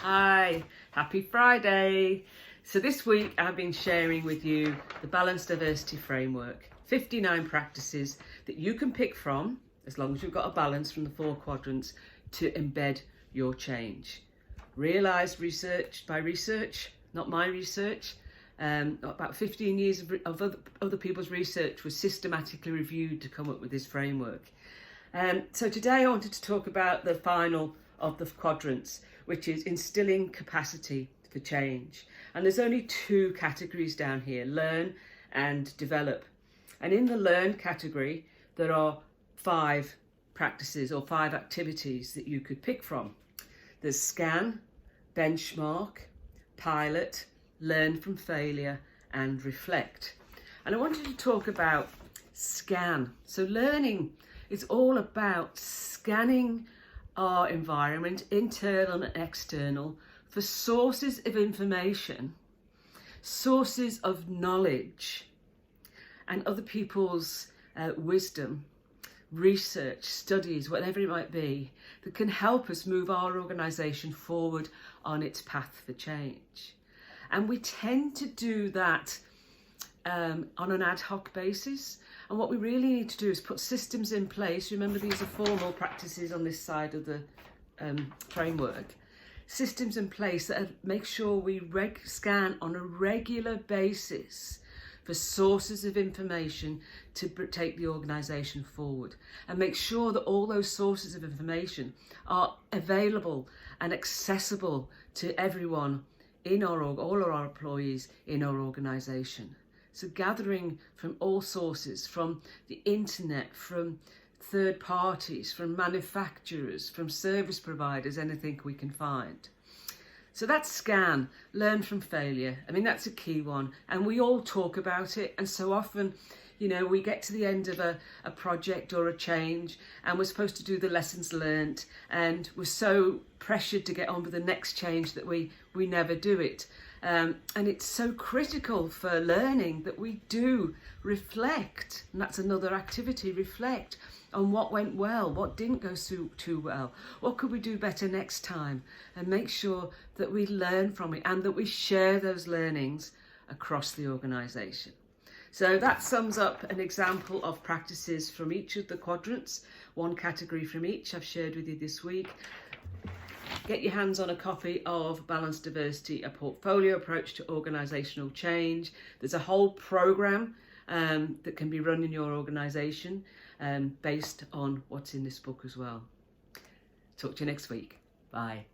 Hi, happy Friday. So this week I've been sharing with you the Balanced Diversity Framework, 59 practices that you can pick from, as long as you've got a balance from the 4 quadrants, to embed your change. Realised research by research, not my research, about 15 years of other people's research was systematically reviewed to come up with this framework. So today I wanted to talk about the final of the quadrants, which is instilling capacity for change. And there's only 2 categories down here, learn and develop. And in the learn category, there are 5 practices or 5 activities that you could pick from. There's scan, benchmark, pilot, learn from failure, and reflect. And I wanted to talk about scan. So learning is all about scanning our environment, internal and external, for sources of information, sources of knowledge, and other people's wisdom, research, studies, whatever it might be, that can help us move our organisation forward on its path for change. And we tend to do that on an ad hoc basis. And what we really need to do is put systems in place. Remember, these are formal practices on this side of the framework. Systems in place that make sure we scan on a regular basis for sources of information to take the organisation forward, and make sure that all those sources of information are available and accessible to everyone in all of our employees in our organisation. So gathering from all sources, from the internet, from third parties, from manufacturers, from service providers, anything we can find. So that's scan, learn from failure. I mean, that's a key one. And we all talk about it. And so often, you know, we get to the end of a project or a change and we're supposed to do the lessons learnt, and we're so pressured to get on with the next change that we never do it. And it's so critical for learning that we do reflect, and that's another activity, reflect on what went well, what didn't go too well, what could we do better next time, and make sure that we learn from it and that we share those learnings across the organisation. So that sums up an example of practices from each of the quadrants, 1 category from each I've shared with you this week. Get your hands on a copy of Balanced Diversity, a portfolio approach to organisational change. There's a whole programme that can be run in your organisation based on what's in this book as well. Talk to you next week. Bye.